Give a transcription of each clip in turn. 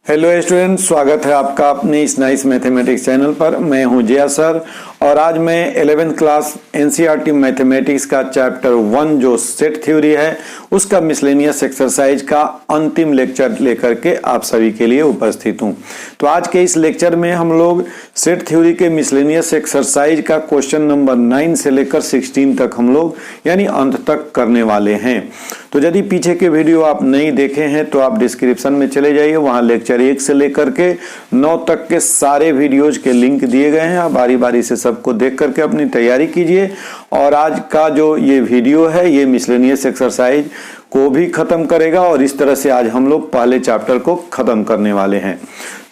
Hello student, स्वागत है आपका अपने इस नाइस मैथमेटिक्स चैनल पर। मैं हूं जया सर और आज मैं 11th क्लास एनसीईआरटी मैथमेटिक्स का चैप्टर 1 जो सेट थ्योरी है उसका मिसलेनियस एक्सरसाइज का अंतिम लेक्चर लेकर के आप सभी के लिए उपस्थित हूं। तो आज के इस लेक्चर में हम लोग सेट थ्योरी के मिसलेनियस एक्सरसाइज का क्वेश्चन नंबर 9 से लेकर 16 तक हम लोग यानी अंत तक करने वाले हैं। तो यदि पीछे के वीडियो आप नहीं देखे हैं तो आप डिस्क्रिप्शन में चले जाइए, वहां लेक्चर 1 से लेकर के 9 तक के सारे वीडियोज के लिंक दिए गए हैं। आप बारी बारी से सबको देख करके अपनी तैयारी कीजिए। और आज का जो ये वीडियो है ये मिसलेनियस एक्सरसाइज को भी खत्म करेगा और इस तरह से आज हम लोग पहले चैप्टर को खत्म करने वाले हैं।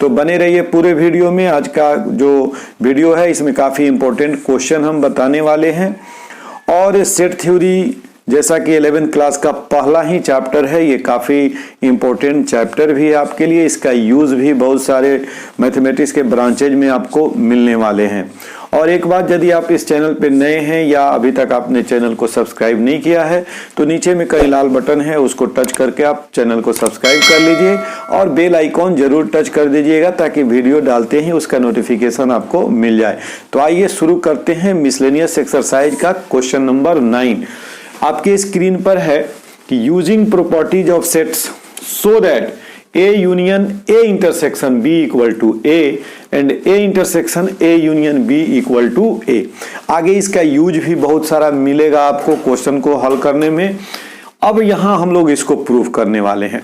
तो बने रहिए पूरे वीडियो में। आज का जो वीडियो है इसमें काफी इंपॉर्टेंट क्वेश्चन हम बताने वाले हैं। और सेट थ्योरी जैसा कि 11th क्लास का पहला ही चैप्टर है, ये काफ़ी इम्पोर्टेंट चैप्टर भी है आपके लिए। इसका यूज़ भी बहुत सारे मैथमेटिक्स के ब्रांचेज में आपको मिलने वाले हैं। और एक बात, यदि आप इस चैनल पे नए हैं या अभी तक आपने चैनल को सब्सक्राइब नहीं किया है तो नीचे में कई लाल बटन है, उसको टच करके आप चैनल को सब्सक्राइब कर लीजिए और बेल आइकॉन जरूर टच कर दीजिएगा ताकि वीडियो डालते ही उसका नोटिफिकेशन आपको मिल जाए। तो आइए शुरू करते हैं मिसलेनियस एक्सरसाइज का क्वेश्चन नंबर 9। आपके स्क्रीन पर है कि using properties of sets so that A union A intersection B equal to A and A intersection A union B equal to A. आगे इसका यूज भी बहुत सारा मिलेगा आपको क्वेश्चन को हल करने में। अब यहां हम लोग इसको प्रूव करने वाले हैं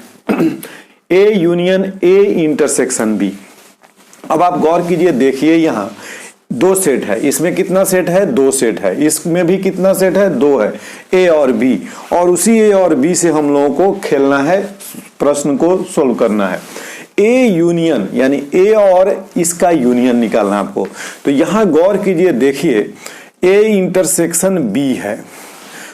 A union A intersection B. अब आप गौर कीजिए, देखिए यहां दो सेट है, इसमें कितना सेट है? 2 सेट है। इसमें भी कितना सेट है? 2 है, ए और बी। और उसी ए और बी से हम लोगों को खेलना है, प्रश्न को सोल्व करना है। ए यूनियन यानी ए और इसका यूनियन निकालना आपको। तो यहां गौर कीजिए, देखिए ए इंटरसेक्शन बी है।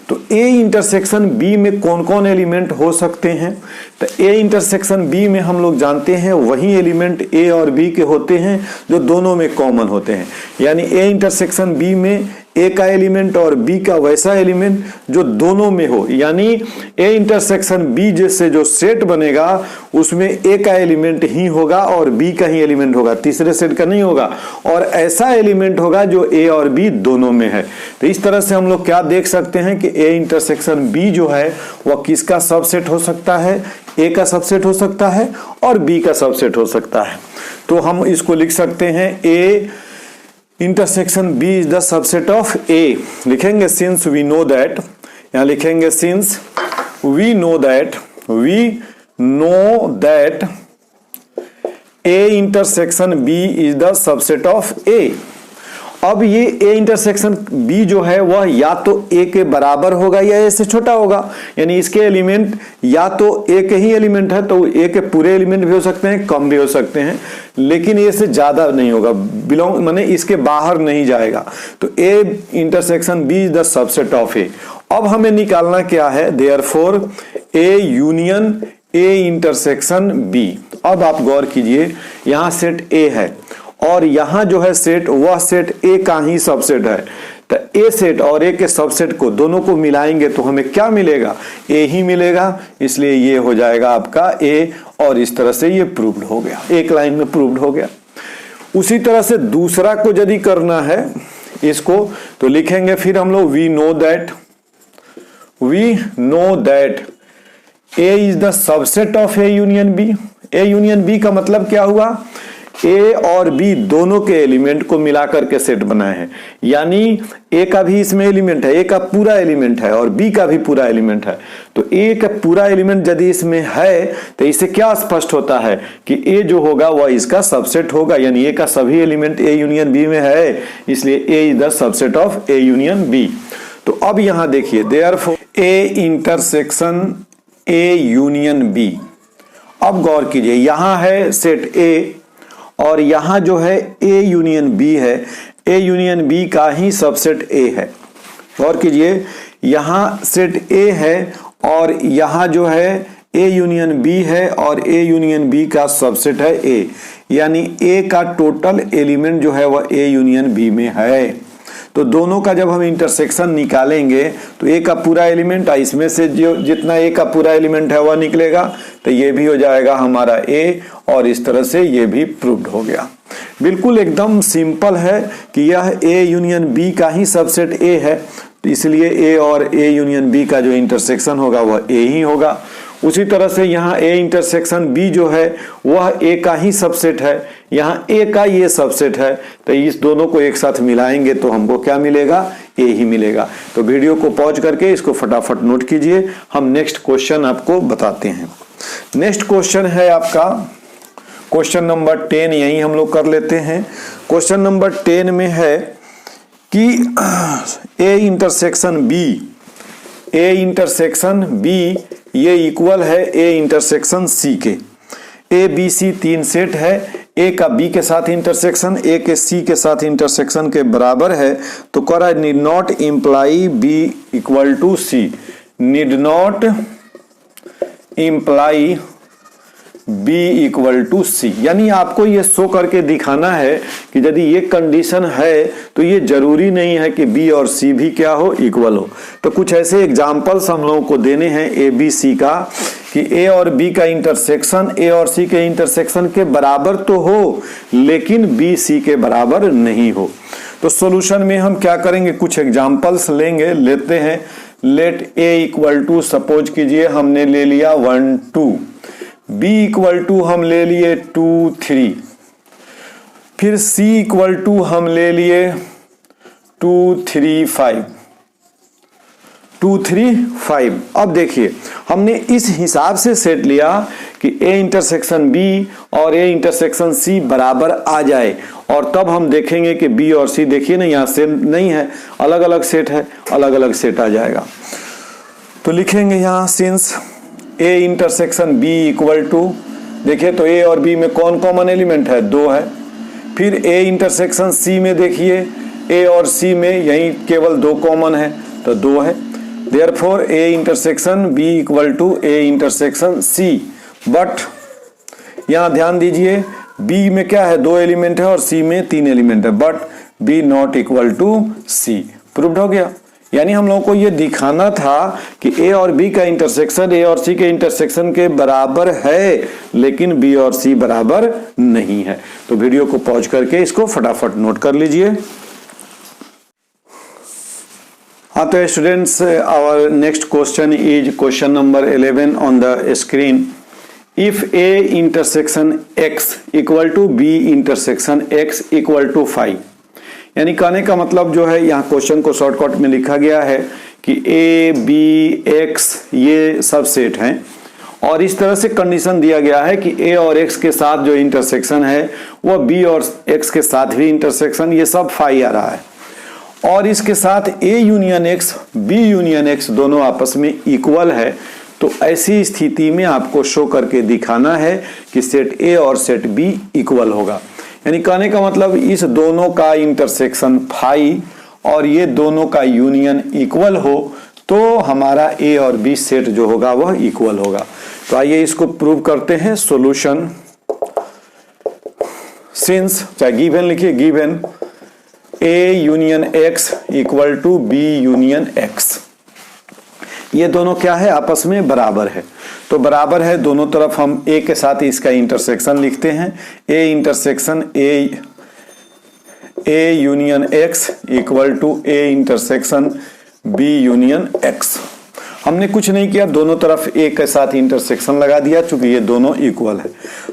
तो ए इंटरसेक्शन बी में कौन कौन एलिमेंट हो सकते हैं? तो ए इंटरसेक्शन बी में हम लोग जानते हैं वही एलिमेंट ए और बी के होते हैं जो दोनों में कॉमन होते हैं। यानी ए इंटरसेक्शन बी में ए का एलिमेंट और बी का वैसा एलिमेंट जो दोनों में हो। यानी ए इंटरसेक्शन बी जैसे जो सेट बनेगा उसमें ए का एलिमेंट ही होगा और बी का ही एलिमेंट होगा, तीसरे सेट का नहीं होगा। और ऐसा एलिमेंट होगा जो ए और बी दोनों में है। तो इस तरह से हम लोग क्या देख सकते हैं कि ए इंटरसेक्शन बी जो है वह किसका सबसेट हो सकता है? ए का सबसेट हो सकता है और बी का सबसेट हो सकता है। तो हम इसको लिख सकते हैं A intersection B is the subset of A। लिखेंगे सिंस वी नो दैट, यहां लिखेंगे since we know that A intersection B is the subset of A। अब ये A इंटरसेक्शन B जो है वह या तो A के बराबर होगा या A से छोटा होगा। यानी इसके एलिमेंट या तो A के ही एलिमेंट है तो A के पूरे एलिमेंट भी हो सकते हैं, कम भी हो सकते हैं, लेकिन A से ज्यादा नहीं होगा, बिलोंग माने इसके बाहर नहीं जाएगा। तो A intersection B is the subset of A। अब हमें निकालना क्या है? Therefore A union A intersection B। अब आप गौर कीजिए, यहां सेट A है और यहां जो है सेट वह सेट ए का ही सबसेट है। तो ए सेट और ए के सबसेट को दोनों को मिलाएंगे तो हमें क्या मिलेगा? ए ही मिलेगा। इसलिए ये हो जाएगा आपका ए और इस तरह से ये प्रूव्ड हो गया, एक लाइन में प्रूव्ड हो गया। उसी तरह से दूसरा को यदि करना है इसको तो लिखेंगे फिर हम लोग we know that A is the subset of A union B. A union B का मतलब क्या हुआ? ए और बी दोनों के एलिमेंट को मिलाकर के सेट बनाए हैं। यानी ए का भी इसमें एलिमेंट है, ए का पूरा एलिमेंट है और बी का भी पूरा एलिमेंट है। तो ए का पूरा एलिमेंट यदि इसमें है तो इससे क्या स्पष्ट होता है कि ए जो होगा वह इसका सबसेट होगा। यानी ए का सभी एलिमेंट ए यूनियन बी में है, इसलिए A is the subset of A union B. तो अब यहां देखिए, therefore A intersection A union B. अब गौर कीजिए, यहां है सेट ए और यहां जो है ए यूनियन बी है, ए यूनियन बी का ही सबसेट ए है। गौर कीजिए, यहां सेट ए है और यहां जो है ए यूनियन बी है और ए यूनियन बी का सबसेट है ए। यानी ए का टोटल एलिमेंट जो है वह ए यूनियन बी में है। तो दोनों का जब हम इंटरसेक्शन निकालेंगे तो ए का पूरा एलिमेंट, इसमें से जो जितना ए का पूरा एलिमेंट है वह निकलेगा, तो ये भी हो जाएगा हमारा ए, और इस तरह से ये भी प्रूव्ड हो गया। बिल्कुल एकदम सिंपल है कि यह ए यूनियन बी का ही सबसेट ए है, तो इसलिए ए और ए यूनियन बी का जो इंटरसेक्शन होगा वह ए ही होगा। उसी तरह से यहाँ ए इंटरसेक्शन बी जो है वह ए का ही सबसेट है, यहाँ ए का ये सबसेट है, तो इस दोनों को एक साथ मिलाएंगे तो हमको क्या मिलेगा, ए ही मिलेगा। तो वीडियो को पॉज करके इसको फटाफट नोट कीजिए, हम नेक्स्ट क्वेश्चन आपको बताते हैं। नेक्स्ट क्वेश्चन है आपका क्वेश्चन नंबर 10, यही हम लोग कर लेते हैं। क्वेश्चन नंबर 10 में है कि ए इंटरसेक्शन बी ये इक्वल है ए इंटरसेक्शन सी के। ए बी सी 3 सेट है, ए का बी के साथ इंटरसेक्शन ए के सी के साथ इंटरसेक्शन के बराबर है, तो कह रहा है need not imply B equal to C. Need not imply B equal to C, यानी आपको ये शो करके दिखाना है कि यदि ये कंडीशन है तो ये जरूरी नहीं है कि B और C भी क्या हो, इक्वल हो। तो कुछ ऐसे एग्जाम्पल्स हम लोगों को देने हैं ए बी सी का कि ए और बी का इंटरसेक्शन ए और सी के इंटरसेक्शन के बराबर तो हो लेकिन बी सी के बराबर नहीं हो। तो सॉल्यूशन में हम क्या करेंगे, कुछ एग्जाम्पल्स लेते हैं। Let A equal to, suppose कीजिए हमने ले लिया 1 2, B इक्वल टू हम ले लिए 2 3, फिर C इक्वल टू हम ले लिए 2 3 5, 2 3 5। अब देखिए हमने इस हिसाब से सेट लिया कि A इंटरसेक्शन B और A इंटरसेक्शन C बराबर आ जाए, और तब हम देखेंगे कि B और C, देखिए ना यहाँ सेम नहीं है, अलग अलग सेट है, अलग अलग सेट आ जाएगा। तो लिखेंगे यहाँ since A intersection B equal to, देखिए तो ए और बी में कौन कॉमन एलिमेंट है, 2 है। फिर ए इंटरसेक्शन सी में देखिए ए और सी में यही केवल 2 कॉमन है, तो 2 है। Therefore A intersection B equal to A intersection C. But यहाँ ध्यान दीजिए बी में क्या है, 2 एलिमेंट है और सी में 3 एलिमेंट है, but B not equal to C. Proved हो गया। यानी हम लोगों को ये दिखाना था कि ए और बी का इंटरसेक्शन ए और सी के इंटरसेक्शन के बराबर है लेकिन बी और सी बराबर नहीं है। तो वीडियो को पॉज करके इसको फटाफट नोट कर लीजिए। हाँ तो students, our next question is question number 11 on the screen. If A intersection X equal to B intersection X equal to 5, यानी कहने का मतलब जो है यहाँ क्वेश्चन को शॉर्टकट में लिखा गया है कि ए बी एक्स ये सब सेट हैं, और इस तरह से कंडीशन दिया गया है कि ए और एक्स के साथ जो इंटरसेक्शन है वह बी और एक्स के साथ भी इंटरसेक्शन, ये सब 5 आ रहा है, और इसके साथ A union X B union X दोनों आपस में इक्वल है। तो ऐसी स्थिति में आपको शो करके दिखाना है कि सेट ए और सेट बी इक्वल होगा। यानी कहने का मतलब इस दोनों का इंटरसेक्शन 5 और ये दोनों का यूनियन इक्वल हो तो हमारा ए और बी सेट जो होगा वह इक्वल होगा। तो आइए इसको प्रूव करते हैं। सॉल्यूशन सिंस, चाहे गिवन लिखिए, given A union X equal to B union X, ये दोनों क्या है, आपस में बराबर है। तो बराबर है, दोनों तरफ हम ए के साथ इसका इंटरसेक्शन लिखते हैं। A intersection A union X equal to A intersection B union X. हमने कुछ नहीं किया, दोनों तरफ ए के साथ इंटरसेक्शन लगा दिया चूंकि ये दोनों इक्वल है।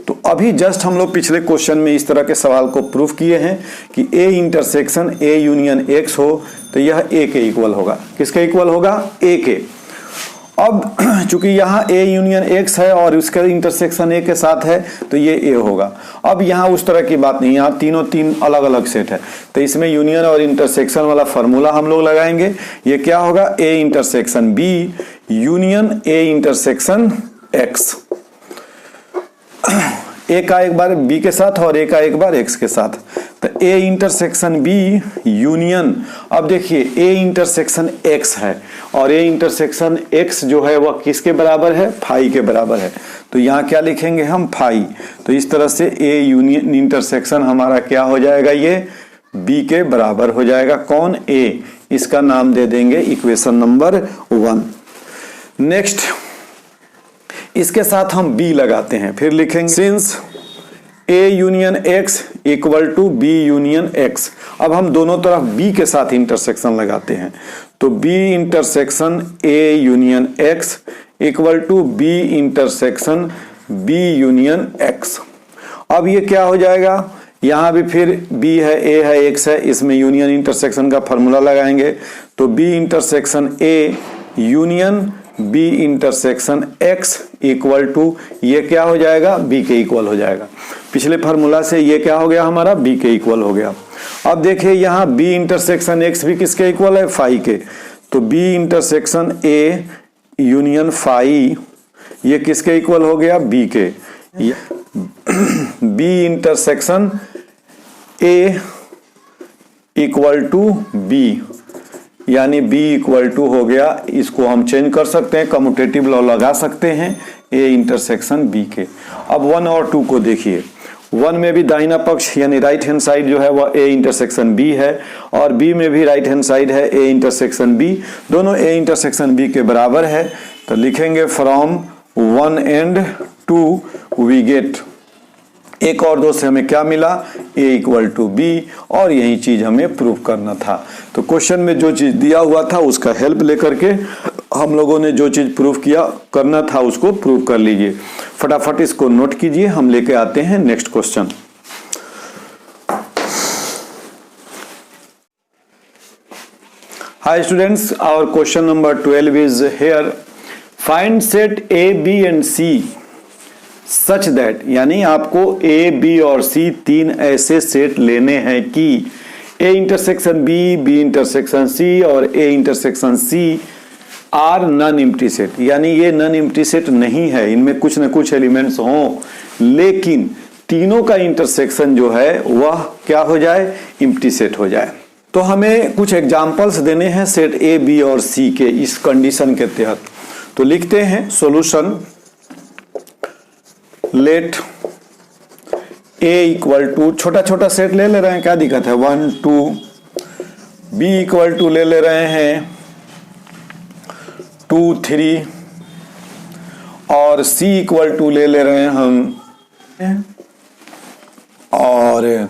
तो अभी जस्ट हम लोग पिछले क्वेश्चन में इस तरह के सवाल को प्रूफ किए हैं कि ए इंटरसेक्शन ए यूनियन एक्स हो तो यह ए के इक्वल होगा। किसके इक्वल होगा, ए के। अब चूंकि यहाँ ए यूनियन एक्स है और उसका इंटरसेक्शन ए के साथ है तो ये ए होगा। अब यहाँ उस तरह की बात नहीं, यहाँ तीनों 3 अलग अलग सेट है, तो इसमें यूनियन और इंटरसेक्शन वाला फॉर्मूला हम लोग लगाएंगे। ये क्या होगा, A intersection B union A intersection X. A का एक बार बी के साथ और ए का एक बार एक्स के साथ, तो ए इंटरसेक्शन बी यूनियन। अब देखिए ए इंटरसेक्शन एक्स है और ए इंटरसेक्शन एक्स जो है वह किसके बराबर है, 5 के बराबर है। तो यहाँ क्या लिखेंगे हम, 5। तो इस तरह से ए यूनियन इंटरसेक्शन हमारा क्या हो जाएगा, ये बी के बराबर हो जाएगा। कौन? ए। इसका नाम दे देंगे इक्वेशन नंबर 1। नेक्स्ट इसके साथ हम बी लगाते हैं, फिर लिखेंगे since A union X equal to B union X. अब हम दोनों तरफ बी के साथ इंटरसेक्शन लगाते हैं, तो B intersection A union X equal to B intersection B union X. अब ये क्या हो जाएगा, यहां भी फिर b है, a है, x है, इसमें यूनियन इंटरसेक्शन का फॉर्मूला लगाएंगे, तो b intersection a union b intersection x equal to ये क्या हो जाएगा, b के इक्वल हो जाएगा। पिछले फार्मूला से ये क्या हो गया हमारा, b के इक्वल हो गया। अब देखिए यहाँ b इंटरसेक्शन x भी किसके इक्वल है, फाई के, तो b intersection a union phi ये किसके इक्वल हो गया, b के। b intersection a equal to b, यानी b इक्वल टू हो गया, इसको हम चेंज कर सकते हैं, कम्यूटेटिव लॉ लगा सकते हैं a इंटरसेक्शन b के। अब 1 और 2 को देखिए, 1 में भी दाहिना पक्ष यानी राइट हैंड साइड जो है वह a इंटरसेक्शन b है, और b में भी राइट हैंड साइड है a इंटरसेक्शन b, दोनों a इंटरसेक्शन b के बराबर है। तो लिखेंगे फ्रॉम 1 एंड 2 वी गेट, 1 और 2 से हमें क्या मिला, a इक्वल टू b, और यही चीज हमें प्रूव करना था। तो क्वेश्चन में जो चीज दिया हुआ था उसका हेल्प लेकर के हम लोगों ने जो चीज प्रूव किया करना था उसको प्रूव कर लीजिए। फटाफट इसको नोट कीजिए, हम लेके आते हैं next question. Hi students, our question number 12 is here. Find set a, b and c such that, यानी आपको a, b और c तीन ऐसे सेट लेने हैं कि a intersection b, b intersection c और a intersection c are non empty set, यानी ये नॉन एम्प्टी सेट नहीं है, इनमें कुछ न कुछ एलिमेंट्स हों, लेकिन तीनों का इंटरसेक्शन जो है वह क्या हो जाए, एम्प्टी सेट हो जाए। तो हमें कुछ एग्जांपल्स देने हैं सेट a, b और c के इस कंडीशन के तहत। तो लिखते हैं solution, let a equal to, छोटा छोटा सेट ले रहे हैं, क्या दिक्कत है, 1 2, b इक्वल टू ले रहे हैं 2 3, और c इक्वल टू ले रहे हैं हम और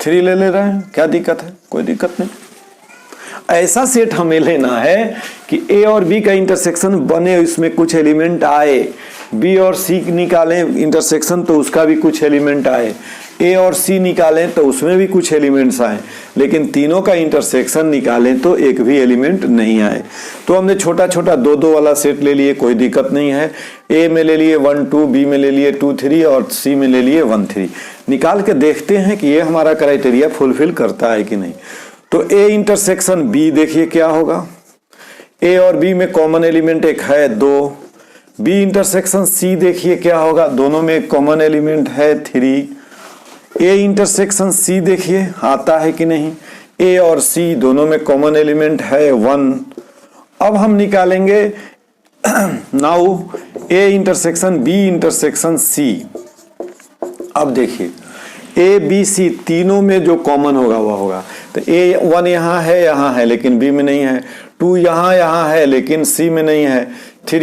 3 ले रहे हैं, क्या दिक्कत है, कोई दिक्कत नहीं। ऐसा सेट हमें लेना है कि a और b का इंटरसेक्शन बने, इसमें कुछ एलिमेंट आए, b और c निकालें इंटरसेक्शन तो उसका भी कुछ एलिमेंट आए, a और c निकालें तो उसमें भी कुछ एलिमेंट्स आए, लेकिन तीनों का इंटरसेक्शन निकालें तो एक भी एलिमेंट नहीं आए। तो हमने छोटा छोटा 2 2 वाला सेट ले लिए, कोई दिक्कत नहीं है। a में ले लिए 1 2, b में ले लिए 2 3 और c में ले लिए 1 3। निकाल के देखते हैं कि ये हमारा क्राइटेरिया फुलफिल करता है कि नहीं। तो a इंटरसेक्शन b देखिए क्या होगा, a और b में कॉमन एलिमेंट एक है 2, b इंटरसेक्शन c देखिए क्या होगा, दोनों में कॉमन एलिमेंट है 3, a इंटरसेक्शन c देखिए आता है कि नहीं, a और c दोनों में कॉमन एलिमेंट है 1। अब हम निकालेंगे now a intersection b intersection c। अब देखिए a b c तीनों में जो कॉमन होगा वह होगा, तो a 1 यहाँ है लेकिन b में नहीं है, 2 यहाँ है लेकिन c में नहीं है, 3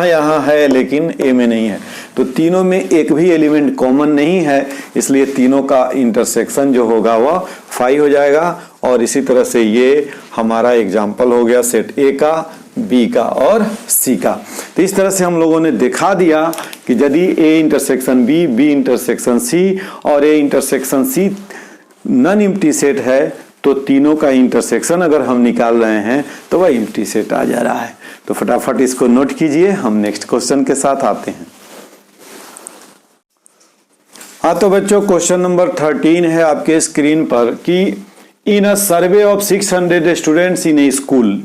यहाँ है लेकिन a में नहीं है। तो तीनों में एक भी एलिमेंट कॉमन नहीं है, इसलिए तीनों का इंटरसेक्शन जो होगा वह 5 हो जाएगा। और इसी तरह से ये हमारा एग्जाम्पल हो गया सेट a का, b का और c का। तो इस तरह से हम लोगों ने दिखा दिया कि यदि a intersection b, b intersection c और a intersection c non empty set है तो तीनों का इंटरसेक्शन अगर हम निकाल रहे हैं तो वह एम्प्टी सेट आ जा रहा है। तो फटाफट इसको नोट कीजिए, हम नेक्स्ट क्वेश्चन के साथ आते हैं। हाँ तो बच्चों क्वेश्चन नंबर 13 है आपके स्क्रीन पर कि in a survey of 600 students in a school,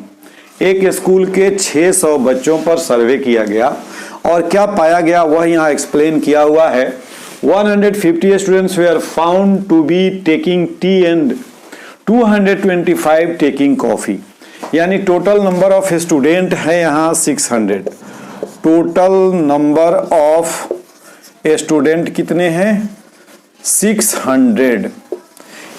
एक स्कूल के 600 बच्चों पर सर्वे किया गया और क्या पाया गया वह यहाँ एक्सप्लेन किया हुआ है। 150 students were found to be taking tea and 225 taking coffee, यानी टोटल नंबर ऑफ स्टूडेंट है यहाँ 600। टोटल नंबर ऑफ स्टूडेंट कितने हैं 600।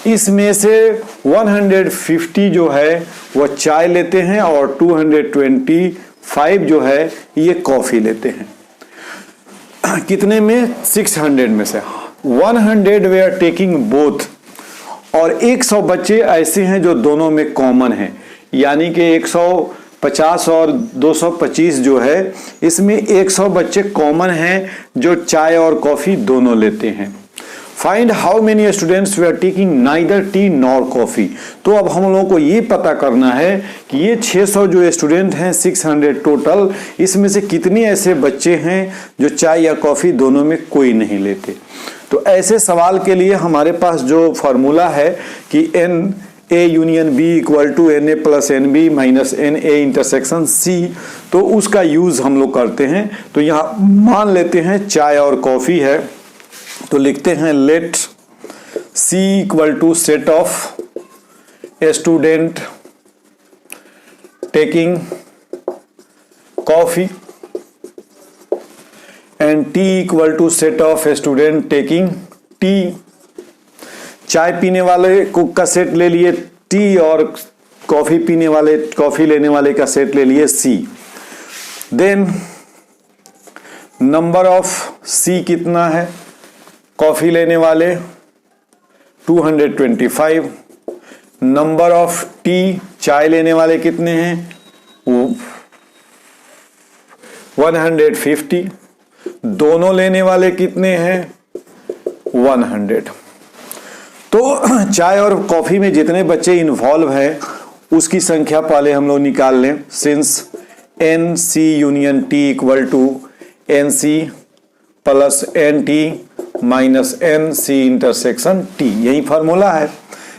इसमें से 150 जो है वो चाय लेते हैं और 225 जो है ये कॉफी लेते हैं। कितने में? 600 में से 100 वे आर टेकिंग बोथ, और 100 बच्चे ऐसे हैं जो दोनों में कॉमन हैं, यानी कि 150 और 225 जो है इसमें 100 बच्चे कॉमन हैं जो चाय और कॉफी दोनों लेते हैं। फाइंड हाउ मेनी स्टूडेंट्स वे are taking neither tea nor coffee. तो अब हम लोगों को ये पता करना है कि ये 600 जो स्टूडेंट हैं, 600 टोटल, इसमें से कितने ऐसे बच्चे हैं जो चाय या कॉफी दोनों में कोई नहीं लेते। तो ऐसे सवाल के लिए हमारे पास जो फॉर्मूला है कि N A union B equal to N A plus N B minus N A intersection C, तो उसका यूज हम लोग करते हैं। तो यहाँ मान लेते हैं चाय और कॉफी है, तो लिखते हैं let C equal to set of student taking coffee and T equal to set of student taking tea. चाय पीने वाले का सेट ले लिए टी, और कॉफी पीने वाले, कॉफी लेने वाले का सेट ले लिए सी। देन नंबर ऑफ सी कितना है? कॉफी लेने वाले 225, नंबर ऑफ टी चाय लेने वाले कितने हैं? 150, दोनों लेने वाले कितने हैं? 100। तो चाय और कॉफी में जितने बच्चे इन्वॉल्व हैं उसकी संख्या पहले हम लोग निकाल लें। Since N C union T equal to N C plus N T minus N C intersection T, यही फार्मूला है।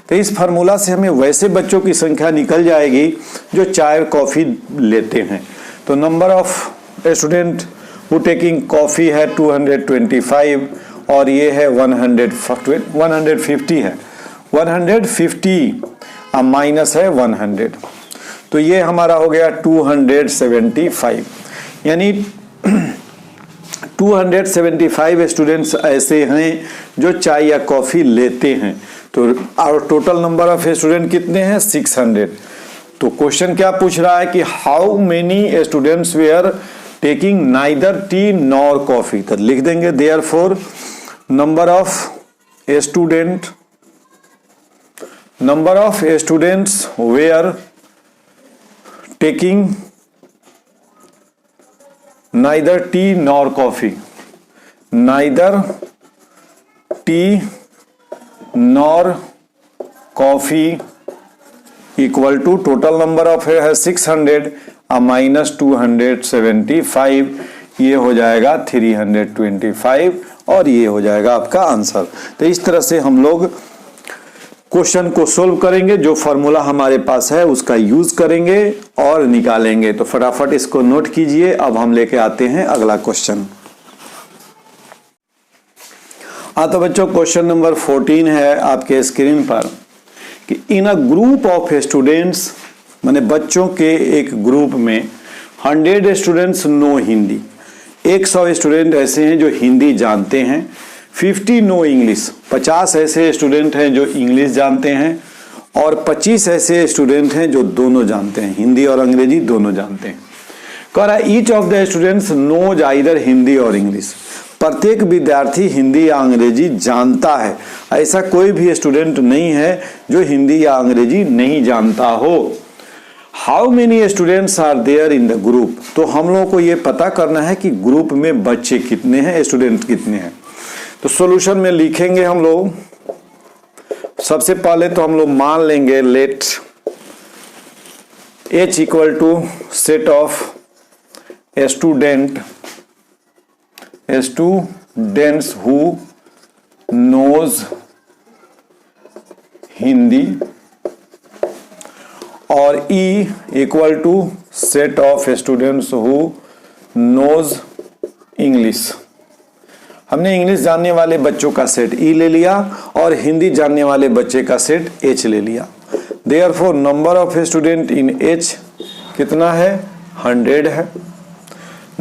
तो इस फार्मूला से हमें वैसे बच्चों की संख्या निकल जाएगी जो चाय और कॉफी लेते हैं। तो number of student who taking coffee है 225 और ये है 150 है, 150 माइनस है 100, तो ये हमारा हो गया 275। यानी 275 स्टूडेंट्स ऐसे हैं जो चाय या कॉफी लेते हैं। तो और टोटल नंबर ऑफ स्टूडेंट कितने हैं? 600। तो क्वेश्चन क्या पूछ रहा है कि how many students were taking neither tea nor coffee. तो लिख देंगे therefore number of students were taking neither tea nor coffee, neither tea nor coffee equal to total number of है 600 माइनस 275, ये हो जाएगा 325 और ये हो जाएगा आपका आंसर। तो इस तरह से हम लोग क्वेश्चन को सोल्व करेंगे, जो फॉर्मूला हमारे पास है उसका यूज करेंगे और निकालेंगे। तो फटाफट इसको नोट कीजिए। अब हम लेके आते हैं अगला क्वेश्चन। तो बच्चों क्वेश्चन नंबर 14 है आपके स्क्रीन पर कि in a group of students, माने बच्चों के एक ग्रुप में 100 स्टूडेंट्स नो हिंदी, 100 स्टूडेंट ऐसे हैं जो हिंदी जानते हैं, 50 नो इंग्लिश, 50 ऐसे स्टूडेंट हैं जो इंग्लिश जानते हैं, और 25 ऐसे स्टूडेंट हैं जो दोनों जानते हैं, हिंदी और अंग्रेजी दोनों जानते हैं। कह रहा है each of the students knows either Hindi और इंग्लिश, प्रत्येक विद्यार्थी हिंदी या अंग्रेजी जानता है। ऐसा कोई भी स्टूडेंट नहीं है जो हिंदी या अंग्रेजी नहीं जानता हो। How many students are there in the group. तो हम लोगों को ये पता करना है कि ग्रुप में बच्चे कितने हैं, स्टूडेंट कितने हैं। तो सॉल्यूशन में लिखेंगे हम लोग। सबसे पहले तो हम लोग मान लेंगे let H equal to set of students who knows Hindi, और E equal to set of students who knows English. हमने इंग्लिश जानने वाले बच्चों का सेट E ले लिया और हिंदी जानने वाले बच्चे का सेट H ले लिया। Therefore number of student in H कितना है? 100 है।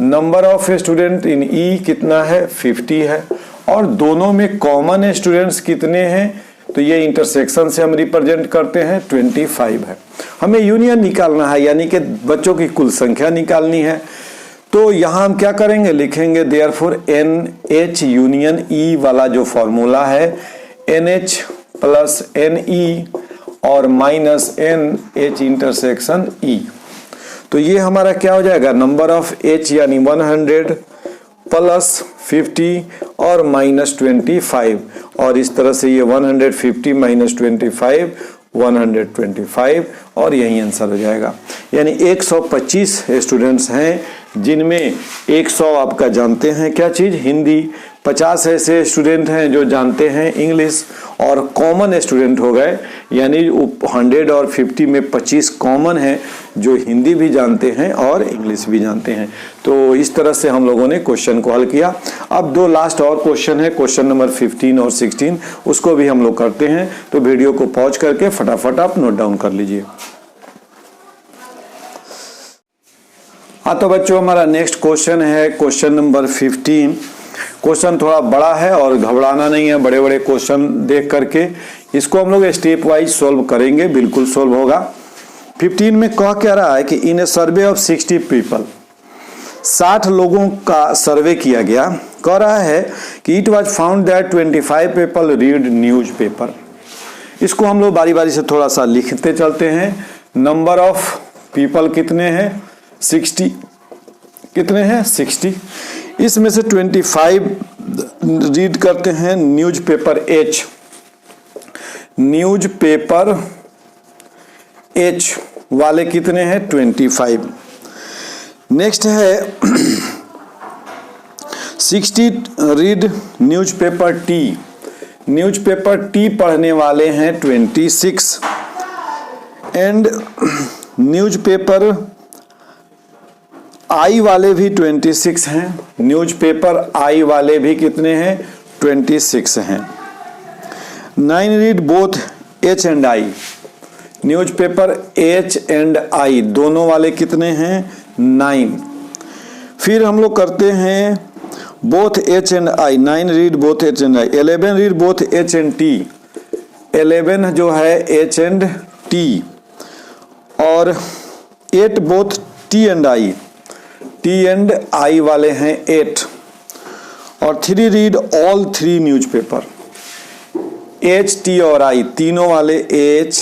Number of student in E कितना है? 50 है। और दोनों में कॉमन स्टूडेंट्स कितने हैं? तो ये इंटरसेक्शन से हम रिप्रेजेंट करते हैं 25 है। हमें यूनियन निकालना है, यानी कि बच्चों की कुल संख्या निकालनी है। तो यहाँ हम क्या करेंगे, लिखेंगे देयरफॉर NH यूनियन E वाला जो फॉर्मूला है NH प्लस NE और माइनस NH इंटरसेक्शन E। तो ये हमारा क्या हो जाएगा, नंबर ऑफ H यानी 100 प्लस 50 और माइनस 25, और इस तरह से ये 150 माइनस 25 125 और यही आंसर हो जाएगा। यानी 125 स्टूडेंट्स हैं जिनमें 100 आपका जानते हैं क्या चीज़, हिंदी, 50 ऐसे स्टूडेंट हैं जो जानते हैं इंग्लिश, और कॉमन स्टूडेंट हो गए, यानी 100 और 50 में 25 कॉमन हैं जो हिंदी भी जानते हैं और इंग्लिश भी जानते हैं। तो इस तरह से हम लोगों ने क्वेश्चन को हल किया। अब दो लास्ट और क्वेश्चन है, क्वेश्चन नंबर 15 और 16, उसको भी हम लोग करते हैं। तो वीडियो को पॉज करके फटाफट आप नोट डाउन कर लीजिए। हाँ तो बच्चों, हमारा नेक्स्ट क्वेश्चन है क्वेश्चन नंबर 15। क्वेश्चन थोड़ा बड़ा है और घबराना नहीं है, बड़े बड़े क्वेश्चन देख करके इसको हम लोग स्टेप वाइज सोल्व करेंगे, बिल्कुल सोल्व होगा। 15 में कह क्या रहा है कि इन ए सर्वे ऑफ 60 पीपल, 60 लोगों का सर्वे किया गया। कह रहा है कि it was found that 25 people read news paper. इसको हम लोग बारी बारी से थोड़ा सा लिखते चलते हैं। नंबर ऑफ पीपल कितने हैं, 60, कितने हैं 60, इसमें से 25 रीड करते हैं news paper H, news paper H वाले कितने हैं 25। नेक्स्ट है 60 read news paper T, news paper T पढ़ने वाले हैं 26, एंड न्यूज पेपर I वाले भी 26 हैं, न्यूज पेपर I वाले भी कितने हैं 26 हैं। 9 read both H and I, news paper H and I दोनों वाले कितने हैं 9। फिर हम लोग करते हैं both H and I, 9 read both H and I। 11 read both H and T, 11 जो है H एंड T, और 8 both T and I, T and I वाले हैं 8, और 3 read all 3 news paper, H T और I तीनों वाले H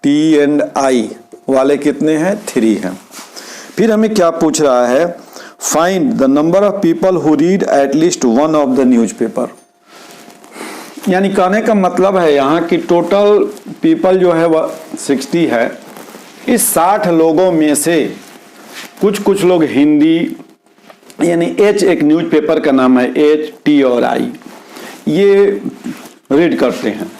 T and I वाले कितने हैं 3 हैं। फिर हमें क्या पूछ रहा है, find the number of people who read at least one of the news paper. यानी कहने का मतलब है यहाँ की टोटल पीपल जो है वह 60 है। इस 60 लोगों में से कुछ लोग हिंदी, यानी H एक न्यूज पेपर का नाम है H T और I, ये रीड करते हैं।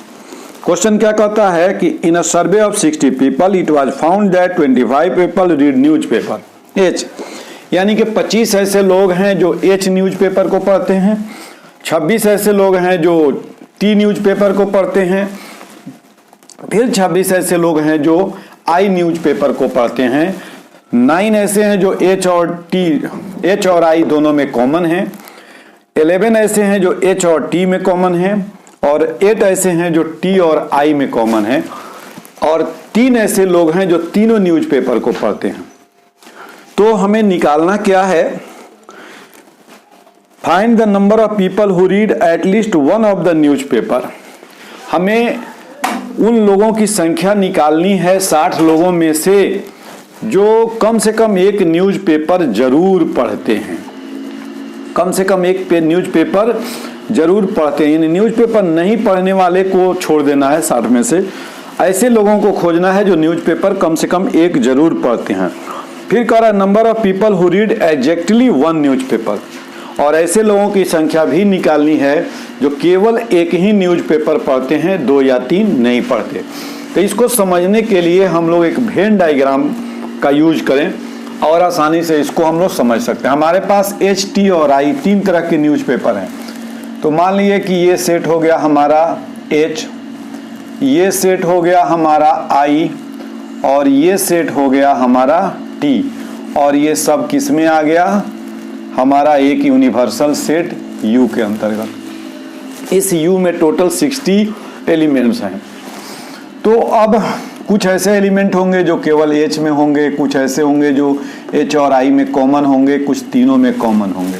क्वेश्चन क्या कहता है कि in a survey of 60 people it was found that 25 people read newspaper H, यानी कि 25 ऐसे लोग हैं जो H न्यूज पेपर को पढ़ते हैं, 26 ऐसे लोग हैं जो T न्यूज पेपर को पढ़ते हैं, फिर 26 ऐसे लोग हैं जो I न्यूज पेपर को पढ़ते हैं, 9 ऐसे हैं जो H और I दोनों में कॉमन हैं, 11 ऐसे हैं जो H और T में कॉमन हैं, और 8 ऐसे हैं जो T और I में कॉमन हैं, और 3 ऐसे लोग हैं जो तीनों न्यूज पेपर को पढ़ते हैं। तो हमें निकालना क्या है, find the number of people who read at least one of the news paper. हमें उन लोगों की संख्या निकालनी है 60 लोगों में से जो कम से कम एक न्यूज पेपर जरूर पढ़ते हैं, कम से कम एक न्यूज पेपर जरूर पढ़ते हैं। न्यूज पेपर नहीं पढ़ने वाले को छोड़ देना है 60 में से, ऐसे लोगों को खोजना है जो न्यूज पेपर कम से कम एक जरूर पढ़ते हैं। फिर कह रहा है number of people who read exactly one news paper, और ऐसे लोगों की संख्या भी निकालनी है जो केवल एक ही न्यूज पेपर पढ़ते हैं, 2 या 3 नहीं पढ़ते। तो इसको समझने के लिए हम लोग एक वेन डायग्राम का यूज करें और आसानी से इसको हम लोग समझ सकते हैं। हमारे पास H T और I 3 तरह के न्यूज पेपर हैं। तो मान लीजिए कि ये सेट हो गया हमारा H, ये सेट हो गया हमारा I, और ये सेट हो गया हमारा T, और ये सब किस में आ गया, हमारा एक यूनिवर्सल सेट U के अंतर्गत। इस U में टोटल 60 एलिमेंट्स हैं। तो अब कुछ ऐसे एलिमेंट होंगे जो केवल H में होंगे, कुछ ऐसे होंगे जो H और I में कॉमन होंगे, कुछ तीनों में कॉमन होंगे।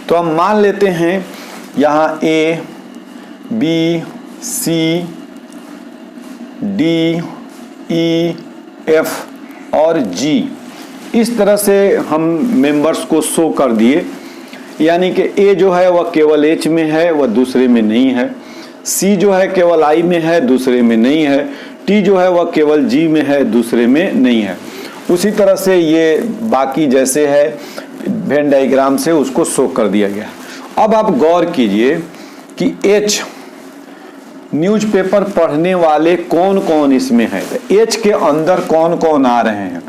तो हम मान लेते हैं यहाँ A, B, C, D, E, F और G, इस तरह से हम मेंबर्स को शो कर दिए। यानी कि A जो है वह केवल H में है, वह दूसरे में नहीं है। C जो है केवल I में है, दूसरे में नहीं है। T जो है वह केवल G में है, दूसरे में नहीं है। उसी तरह से ये बाकी जैसे है वेन डायग्राम से उसको शो कर दिया गया। अब आप गौर कीजिए कि H न्यूज़पेपर पढ़ने वाले कौन कौन इसमें है, H के अंदर कौन कौन आ रहे हैं।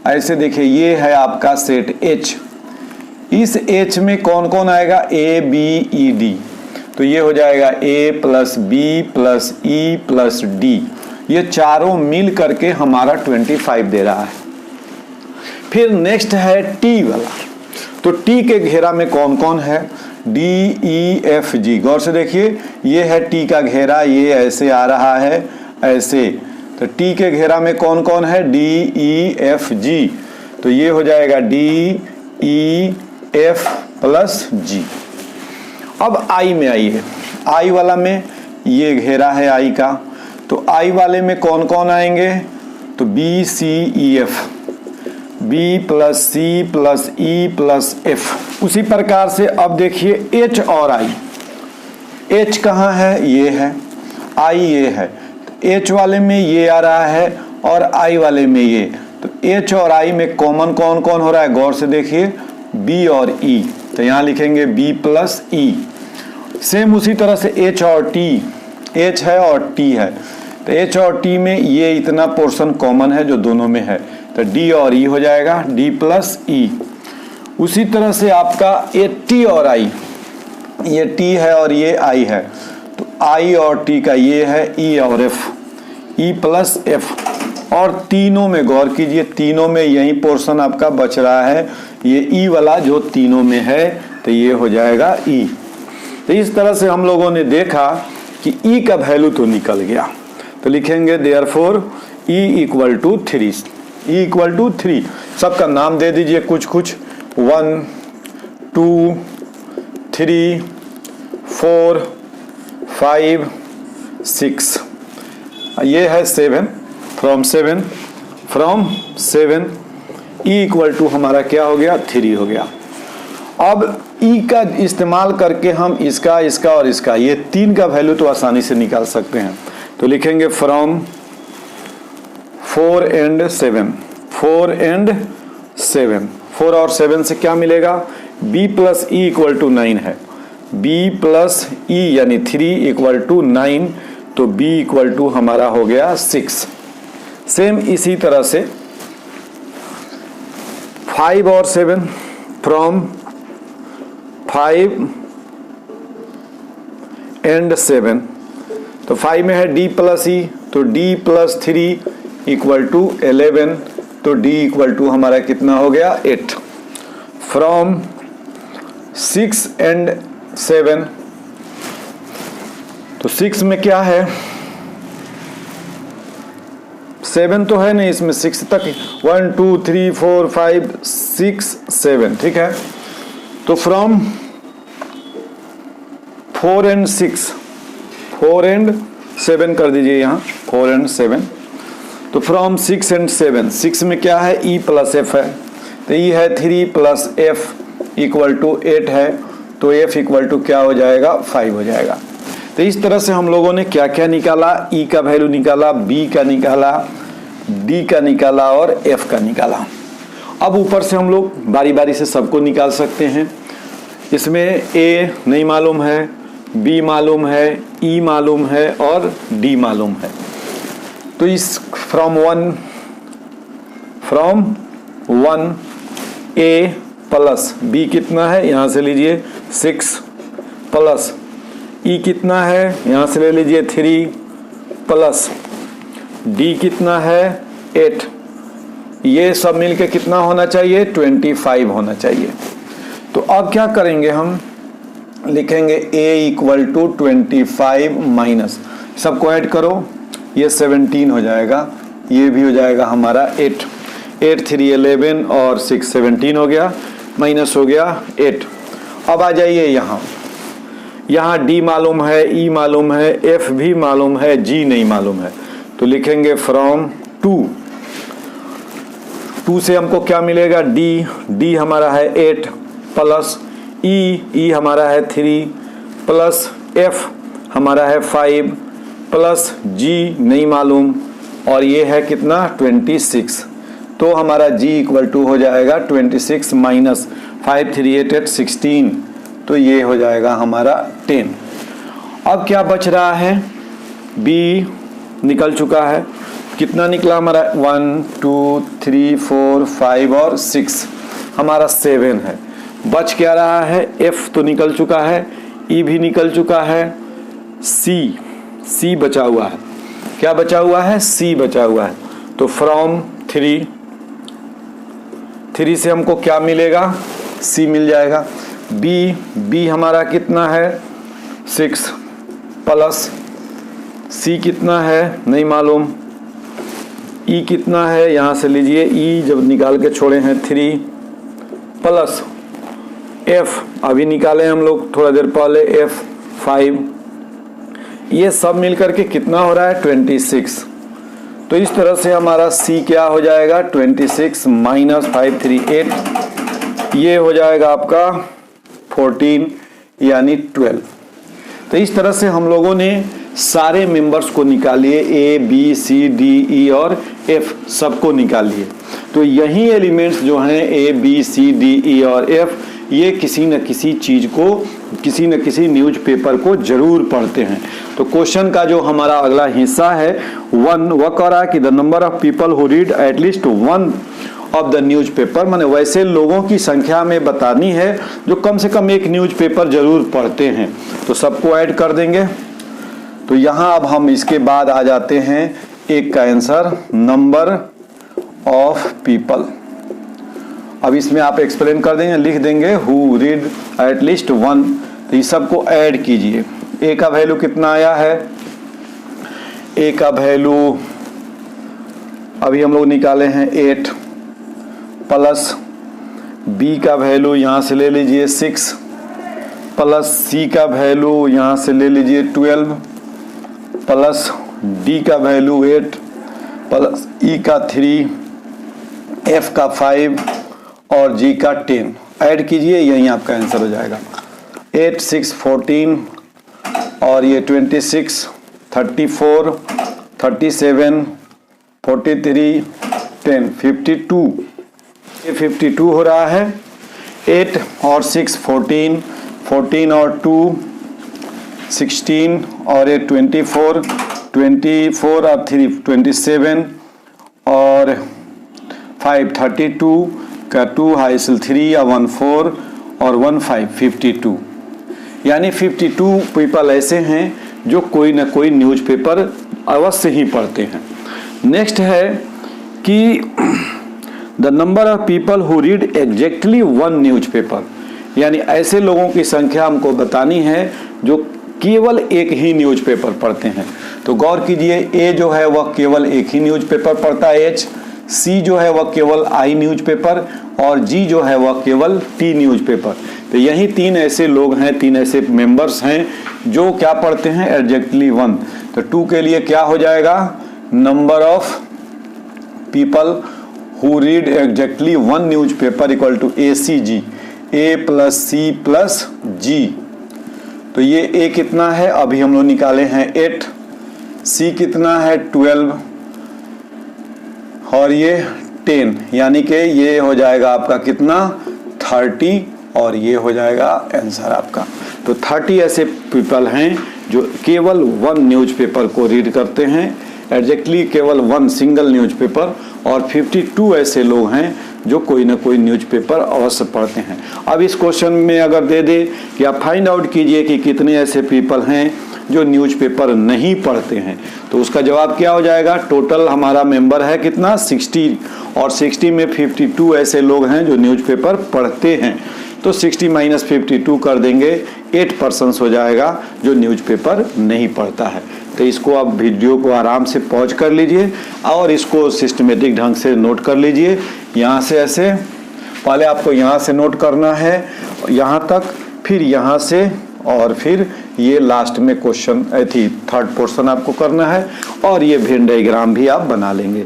ऐसे देखिए, ये है आपका सेट H। इस H में कौन कौन आएगा, A, B, E, D। तो ये हो जाएगा A plus B plus E plus D। ये चारों मिल करके हमारा 25 दे रहा है। फिर नेक्स्ट है T वाला। तो T के घेरा में कौन कौन है, D, E, F, G। गौर से देखिए, ये है T का घेरा, ये ऐसे आ रहा है ऐसे। तो T के घेरा में कौन कौन है, D, E, F, G। तो ये हो जाएगा D, E, F plus G। अब I में आइए, I वाला में ये घेरा है I का। तो I वाले में कौन कौन आएंगे, तो B, C, E, F, B plus C plus E plus F। उसी प्रकार से अब देखिए H और I। H कहाँ है, ये है, I ये है। तो H वाले में ये आ रहा है और I वाले में ये। तो H और I में कॉमन कौन कौन हो रहा है, गौर से देखिए, B और E। तो यहाँ लिखेंगे B प्लस E। सेम उसी तरह से H और T, H है और T है। तो H और T में ये इतना पोर्शन कॉमन है जो दोनों में है। तो D और E हो जाएगा D प्लस E। उसी तरह से आपका ये T और I, ये T है और ये I है। तो I और T का ये है E और F, E प्लस F। और तीनों में गौर कीजिए, तीनों में यही पोर्शन आपका बच रहा है, ये E वाला जो तीनों में है। तो ये हो जाएगा E। तो इस तरह से हम लोगों ने देखा कि E का वैल्यू तो निकल गया। तो लिखेंगे therefore E equal to 3। E equal to 3। सबका नाम दे दीजिए कुछ कुछ, 1, 2, 3, 4, 5, 6। ये है 7, फ्रॉम 7 E इक्वल टू हमारा क्या हो गया, 3 हो गया। अब E का इस्तेमाल करके हम इसका, इसका और इसका, ये 3 का वैल्यू तो आसानी से निकाल सकते हैं। तो लिखेंगे फ्रॉम 4 and 7, 4 and 7, 4 और 7 से क्या मिलेगा, B plus E equal to 9 है। B प्लस E यानी 3 इक्वल टू 9। तो B इक्वल टू हमारा हो गया 6। सेम इसी तरह से 5 और 7, फ्रॉम 5 and 7। तो 5 में है D प्लस E, तो D प्लस 3 इक्वल टू 11। तो D इक्वल टू हमारा कितना हो गया, 8। फ्रॉम 6 and 7, तो 6 में क्या है, 7 तो है नहीं इसमें, 6 तक 1 2 3 4 5 6 7, ठीक है। तो फ्रॉम 4 and 6, 4 and 7 कर दीजिए यहाँ, 4 and 7। तो फ्रॉम 6 and 7, 6 में क्या है, E प्लस F है। तो E है 3 प्लस F इक्वल टू 8 है। तो F इक्वल टू क्या हो जाएगा, 5 हो जाएगा। तो इस तरह से हम लोगों ने क्या क्या निकाला, E का वैल्यू निकाला, B का निकाला, D का निकाला और F का निकाला। अब ऊपर से हम लोग बारी बारी से सबको निकाल सकते हैं। इसमें A नहीं मालूम है, B मालूम है, E मालूम है और D मालूम है। तो इस फ्रॉम 1 A प्लस B कितना है, यहाँ से लीजिए 6 प्लस E कितना है, यहाँ से ले लीजिए 3 प्लस D कितना है 8। ये सब मिलके कितना होना चाहिए, 25 होना चाहिए। तो अब क्या करेंगे, हम लिखेंगे A इक्वल टू 25 माइनस, सबको ऐड करो, ये 17 हो जाएगा, ये भी हो जाएगा हमारा 8, 8 3 11 और 6 17 हो गया, माइनस हो गया 8। अब आ जाइए यहाँ D मालूम है, E मालूम है, F भी मालूम है, G नहीं मालूम है, तो लिखेंगे फ्रॉम 2 से हमको क्या मिलेगा, D हमारा है 8 प्लस E हमारा है 3 प्लस F हमारा है 5 प्लस G नहीं मालूम, और ये है कितना 26। तो हमारा G इक्वल टू हो जाएगा 26 माइनस 5 3 8 8 16, तो ये हो जाएगा हमारा 10। अब क्या बच रहा है, B निकल चुका है, कितना निकला हमारा 1 2 3 4 5 और 6, हमारा 7 है। बच क्या रहा है, F तो निकल चुका है, E भी निकल चुका है, C बचा हुआ है, क्या बचा हुआ है, C बचा हुआ है। तो फ्रॉम 3 से हमको क्या मिलेगा, C मिल जाएगा। B हमारा कितना है 6 प्लस C कितना है नहीं मालूम, E कितना है यहाँ से लीजिए, E जब निकाल के छोड़े हैं 3 प्लस F अभी निकाले हम लोग थोड़ा देर पहले, F 5, ये सब मिलकर के कितना हो रहा है 26। तो इस तरह से हमारा C क्या हो जाएगा 26 माइनस 5 3 8, ये हो जाएगा आपका 14 यानी 12। तो इस तरह से हम लोगों ने सारे मेंबर्स को निकालिए, A B C D E और F सबको निकालिए। तो यही एलिमेंट्स जो हैं A B C D E और F, ये किसी न किसी चीज को, किसी न किसी न्यूज़पेपर को जरूर पढ़ते हैं। तो क्वेश्चन का जो हमारा अगला हिस्सा है 1, वह कह रहा है कि the number of people who read at least 1 of the newspaper, माने वैसे लोगों की संख्या में बतानी है जो कम से कम एक न्यूज़पेपर जरूर पढ़ते हैं। तो सबको ऐड कर देंगे। तो यहाँ अब हम इसके बाद आ जाते हैं एक का आंसर, नंबर ऑफ पीपल। अब इसमें आप एक्सप्लेन कर देंगे, लिख देंगे हु रीड एटलीस्ट 1, तो ये सबको ऐड कीजिए। ए का वैल्यू कितना आया है, ए का वैल्यू अभी हम लोग निकाले हैं 8 प्लस बी का वैल्यू यहाँ से ले लीजिए 6 प्लस सी का वैल्यू यहाँ से ले लीजिए 12 प्लस डी का वैल्यू 8 प्लस ई का 3, एफ का 5 और जी का 10 ऐड कीजिए, यही आपका आंसर हो जाएगा। 8 6 14 और ये 26 34 37 43 10 52, ये 52 हो रहा है। 8 और 6 14, 14 और 2 16 और ये 24, 24 और 3 27 और 5 32 का 2 हाइसल 3 या 1 4 और 1 5 52, यानी 52 पीपल ऐसे हैं जो कोई ना कोई न्यूज़पेपर अवश्य ही पढ़ते हैं। नेक्स्ट है कि the number of people who read exactly 1 newspaper, यानी ऐसे लोगों की संख्या हमको बतानी है जो केवल एक ही न्यूज़पेपर पढ़ते हैं। तो गौर कीजिए, ए जो है वह केवल एक ही न्यूज़पेपर पढ़ता है एच, सी जो है वह केवल आई न्यूज़पेपर और जी जो है वह केवल टी न्यूज़पेपर। तो यही 3 ऐसे लोग हैं, 3 ऐसे मेंबर्स हैं जो क्या पढ़ते हैं एग्जैक्टली 1। तो 2 के लिए क्या हो जाएगा, number of people who read exactly 1 newspaper equal to A C G, A plus C plus G. तो ये ए कितना है, अभी हम लोग निकाले हैं 8, सी कितना है 12 और ये 10, यानी कि ये हो जाएगा आपका कितना 30 और ये हो जाएगा आंसर आपका। तो 30 ऐसे पीपल हैं जो केवल 1 न्यूज़पेपर को रीड करते हैं, एग्जैक्टली केवल 1 सिंगल न्यूज़पेपर, और 52 ऐसे लोग हैं जो कोई ना कोई न्यूज़पेपर अवश्य पढ़ते हैं। अब इस क्वेश्चन में अगर दे दे कि आप फाइंड आउट कीजिए कि कितने ऐसे पीपल हैं जो न्यूज़पेपर नहीं पढ़ते हैं, तो उसका जवाब क्या हो जाएगा, टोटल हमारा मेंबर है कितना 60 और 60 में 52 ऐसे लोग हैं जो न्यूज़पेपर पढ़ते हैं। तो 60 माइनस 52 कर देंगे, 8% हो जाएगा जो न्यूज़पेपर नहीं पढ़ता है। तो इसको आप वीडियो को आराम से पॉज कर लीजिए और इसको सिस्टमेटिक ढंग से नोट कर लीजिए। यहाँ से ऐसे पहले आपको यहाँ से नोट करना है यहाँ तक, फिर यहाँ से, और फिर ये लास्ट में क्वेश्चन थर्ड पोर्शन आपको करना है, और ये वेन डायग्राम भी आप बना लेंगे।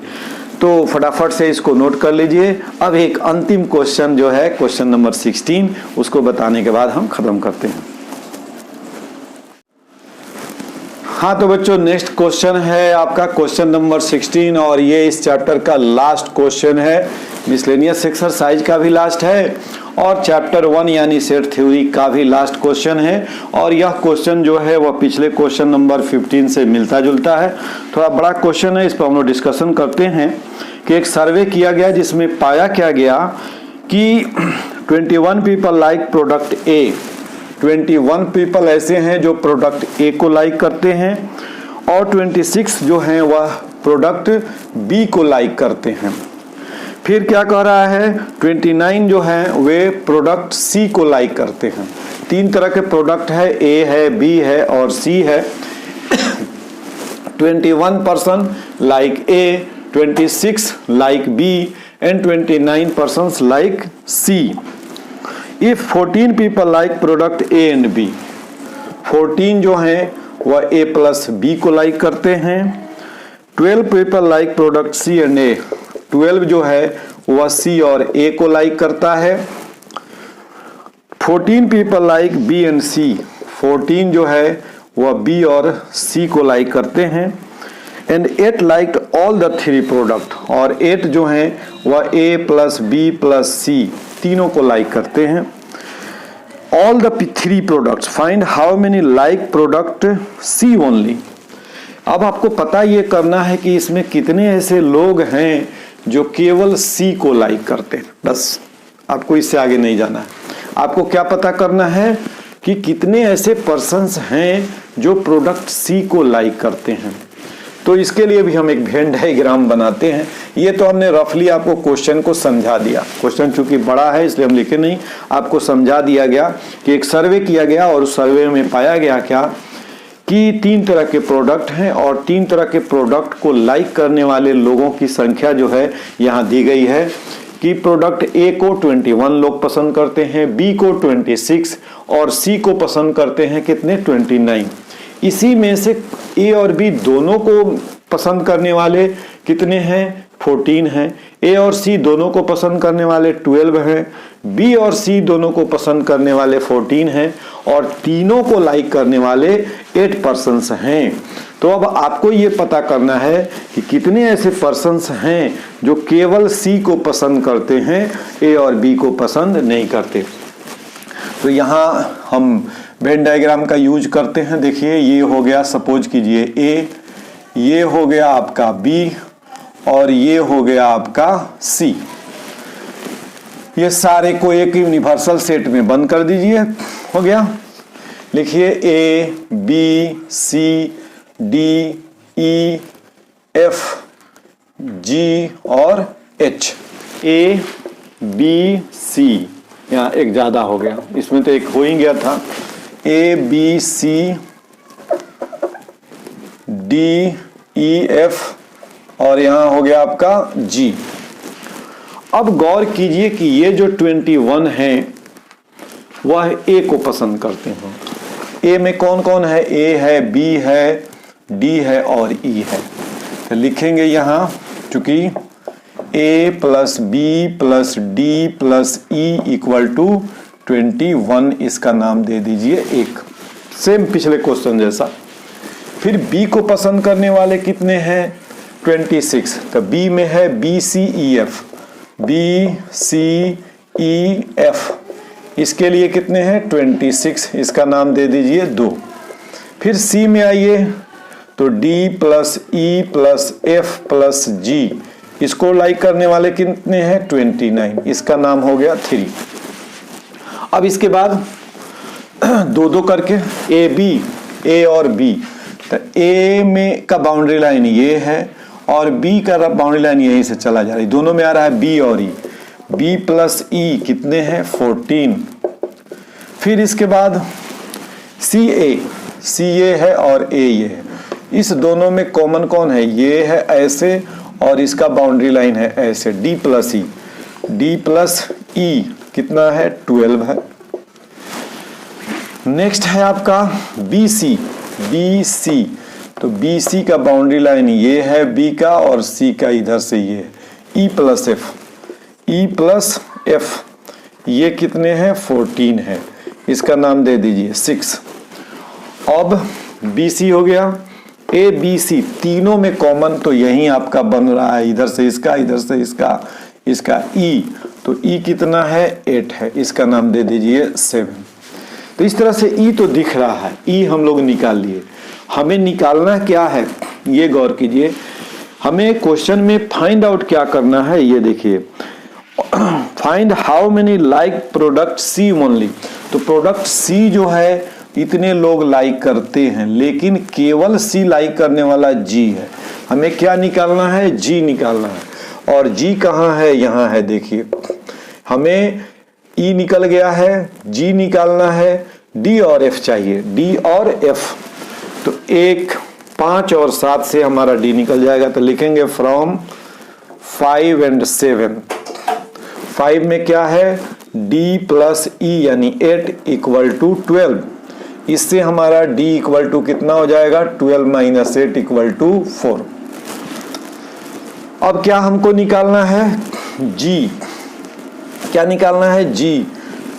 तो फटाफट से इसको नोट कर लीजिए। अब एक अंतिम क्वेश्चन जो है क्वेश्चन नंबर 16, उसको बताने के बाद हम खत्म करते हैं। हाँ तो बच्चों, नेक्स्ट क्वेश्चन है आपका क्वेश्चन नंबर 16, और ये इस चैप्टर का लास्ट क्वेश्चन है। मिसलेनियस एक्सरसाइज का भी लास्ट है और चैप्टर 1 यानी सेट थ्योरी का भी लास्ट क्वेश्चन है। और यह क्वेश्चन जो है वह पिछले क्वेश्चन नंबर 15 से मिलता जुलता है। थोड़ा बड़ा क्वेश्चन है, इस पर हम लोग डिस्कशन करते हैं कि एक सर्वे किया गया जिसमें पाया क्या गया कि 21 पीपल लाइक प्रोडक्ट ए। 21 पीपल ऐसे हैं जो प्रोडक्ट ए को लाइक करते हैं, और 26 जो हैं वह प्रोडक्ट बी को लाइक करते हैं। फिर क्या कह रहा है, 29 जो हैं वे प्रोडक्ट सी को लाइक करते हैं। 3 तरह के प्रोडक्ट है, ए है, बी है और सी है। 21% like A, 26 like B and 29% like C. If 14 people like product A and B, 14 जो हैं वह ए प्लस बी को लाइक करते हैं। 12 people like product C and A, 12 जो है वह सी और ए को लाइक करता है। 14 पीपल लाइक बी एंड सी, 14 जो है वह बी और सी को लाइक करते हैं। And 8 liked all the 3 product, और 8 जो हैं वह A plus B plus C तीनों को लाइक करते हैं। All the 3 products, find how many like product C only. अब आपको पता ये करना है कि इसमें कितने ऐसे लोग हैं जो केवल सी को लाइक करते हैं। बस आपको इससे आगे नहीं जाना है। आपको क्या पता करना है कि कितने ऐसे पर्सन्स हैं जो प्रोडक्ट सी को लाइक करते हैं। तो इसके लिए भी हम एक वेन डायग्राम बनाते हैं। ये तो हमने रफली आपको क्वेश्चन को समझा दिया, क्वेश्चन चूंकि बड़ा है इसलिए हम लिखे नहीं, आपको समझा दिया गया कि एक सर्वे किया गया और उस सर्वे में पाया गया क्या कि 3 तरह के प्रोडक्ट हैं, और 3 तरह के प्रोडक्ट को लाइक करने वाले लोगों की संख्या जो है यहाँ दी गई है कि प्रोडक्ट ए को 21 लोग पसंद करते हैं, बी को 26 और सी को पसंद करते हैं कितने, 29। इसी में से ए और बी दोनों को पसंद करने वाले कितने हैं, 14 हैं। ए और सी दोनों को पसंद करने वाले 12 हैं। बी और सी दोनों को पसंद करने वाले 14 हैं, और तीनों को लाइक करने वाले 8% हैं। तो अब आपको ये पता करना है कि कितने ऐसे पर्सन्स हैं जो केवल सी को पसंद करते हैं, ए और बी को पसंद नहीं करते। तो यहाँ हम वेन डायग्राम का यूज करते हैं। देखिए ये हो गया, सपोज कीजिए ए, ये हो गया आपका बी, और ये हो गया आपका सी। ये सारे को एक यूनिवर्सल सेट में बंद कर दीजिए, हो गया। लिखिए A B C D E F G और एच। ए बी सी, यहाँ एक ज्यादा हो गया, इसमें तो एक हो ही गया था। A B C D E F और यहाँ हो गया आपका जी। अब गौर कीजिए कि ये जो 21 हैं वह ए को पसंद करते हैं। ए में कौन कौन है, ए है, बी है, डी है और ई है। तो लिखेंगे यहाँ, चूंकि A plus B plus D plus E equal to 21, इसका नाम दे दीजिए एक, सेम पिछले क्वेश्चन जैसा। फिर बी को पसंद करने वाले कितने हैं, 26। तो बी में है B C E F, B C E F, इसके लिए कितने हैं 26, इसका नाम दे दीजिए 2। फिर सी में आइए तो D plus E plus F plus G, इसको लाइक करने वाले कितने हैं 29, इसका नाम हो गया 3। अब इसके बाद 2-2 करके ए बी, ए और बी, तो ए में का बाउंड्री लाइन ये है और बी का बाउंड्री लाइन यहीं से चला जा रहा है, दोनों में आ रहा है बी और ई। बी प्लस ई कितने हैं 14। फिर इसके बाद सी ए है और ए ये है। इस दोनों में कॉमन कौन है? ये है ऐसे और इसका बाउंड्री लाइन है ऐसे, डी प्लस ई कितना है? 12 है। नेक्स्ट है आपका बी सी। तो बी सी का बाउंड्री लाइन ये है बी का और सी का इधर से ये है। ई प्लस एफ ये कितने हैं? 14 है। इसका नाम दे दीजिए 6। अब बी सी हो गया। ए बी सी तीनों में कॉमन तो यही आपका बन रहा है, इधर से इसका, इधर से इसका ई। तो ई कितना है? 8 है। इसका नाम दे दीजिए 7। तो इस तरह से ई तो दिख रहा है, ई हम लोग निकाल लिए। हमें निकालना क्या है ये गौर कीजिए। हमें क्वेश्चन में फाइंड आउट क्या करना है ये देखिए। Find how many like product C only. तो प्रोडक्ट सी जो है इतने लोग लाइक करते हैं, लेकिन केवल सी लाइक करने वाला जी है। हमें क्या निकालना है? जी निकालना है। और जी कहाँ है? यहाँ है। देखिए हमें ई निकल गया है, जी निकालना है, डी और एफ चाहिए, डी और एफ। तो 1, 5 और 7 से हमारा डी निकल जाएगा। तो लिखेंगे फ्रॉम 5 and 7। 5 में क्या है? डी प्लस ई यानी 8 इक्वल टू 12। इससे हमारा d इक्वल टू कितना हो जाएगा? 12 माइनस 8 इक्वल टू 4। अब क्या हमको निकालना है? g। क्या निकालना है? g।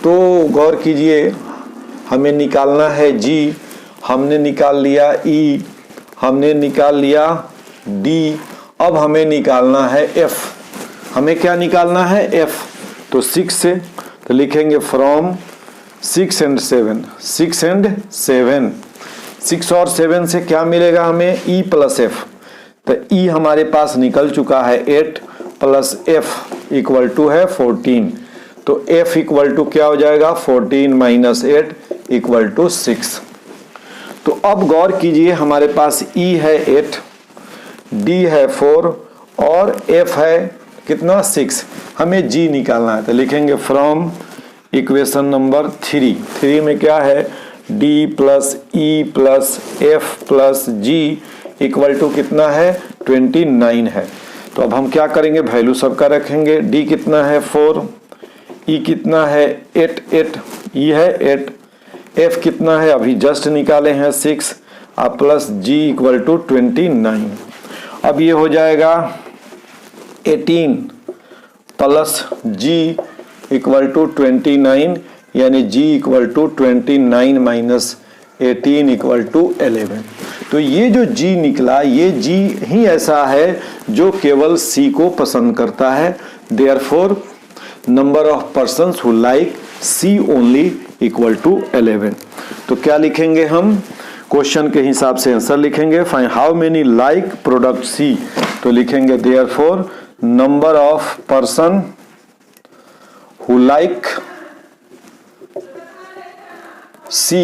तो गौर कीजिए, हमें निकालना है g। हमने निकाल लिया e, हमने निकाल लिया d। अब हमें निकालना है f। हमें क्या निकालना है? f। तो 6 से तो लिखेंगे फ्रॉम 6 and 7। 6 and 7, 6 और 7 से क्या मिलेगा हमें? E plus F. तो E हमारे पास निकल चुका है 8 प्लस एफ इक्वल टू है 14। तो F इक्वल टू क्या हो जाएगा? 14 माइनस 8 इक्वल टू 6। तो अब गौर कीजिए, हमारे पास E है 8, D है 4 और F है कितना? 6। हमें G निकालना है। तो लिखेंगे फ्रॉम इक्वेशन नंबर 3 में क्या है? d plus E plus F plus G equal to कितना है? 29 है। तो अब हम क्या करेंगे? वैल्यू सबका रखेंगे। d कितना है? 4, e कितना है? 8, e है 8, f कितना है? अभी जस्ट निकाले हैं 6 प्लस g इक्वल टू 29। अब ये हो जाएगा 18 प्लस g इक्वल टू 29 यानी g equal to 29 minus 18 equal to 11। तो ये जो g निकला, ये g ही ऐसा है जो केवल c को पसंद करता है। Therefore number of persons who like c only equal to 11। तो क्या लिखेंगे हम? क्वेश्चन के हिसाब से आंसर लिखेंगे। Find how many like product c। तो लिखेंगे therefore number of person who like C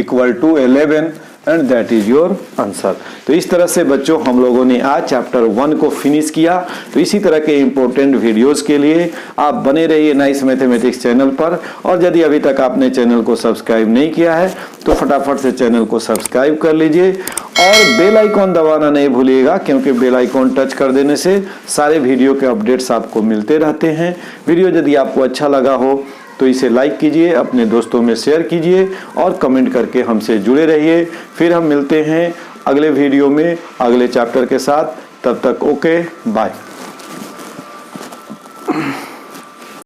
equal to 11 and that is your answer। तो इस तरह से बच्चों हम लोगों ने आज चैप्टर 1 को फिनिश किया। तो इसी तरह के इंपॉर्टेंट वीडियोस के लिए आप बने रहिए नाइस मैथमेटिक्स चैनल पर। और यदि अभी तक आपने चैनल को सब्सक्राइब नहीं किया है तो फटाफट से चैनल को सब्सक्राइब कर लीजिए और बेल आइकॉन दबाना नहीं भूलिएगा, क्योंकि बेल आइकॉन टच कर देने से सारे वीडियो के अपडेट्स आपको मिलते रहते हैं। वीडियो यदि आपको अच्छा लगा हो तो इसे लाइक कीजिए, अपने दोस्तों में शेयर कीजिए और कमेंट करके हमसे जुड़े रहिए। फिर हम मिलते हैं अगले वीडियो में अगले चैप्टर के साथ। तब तक ओके बाय।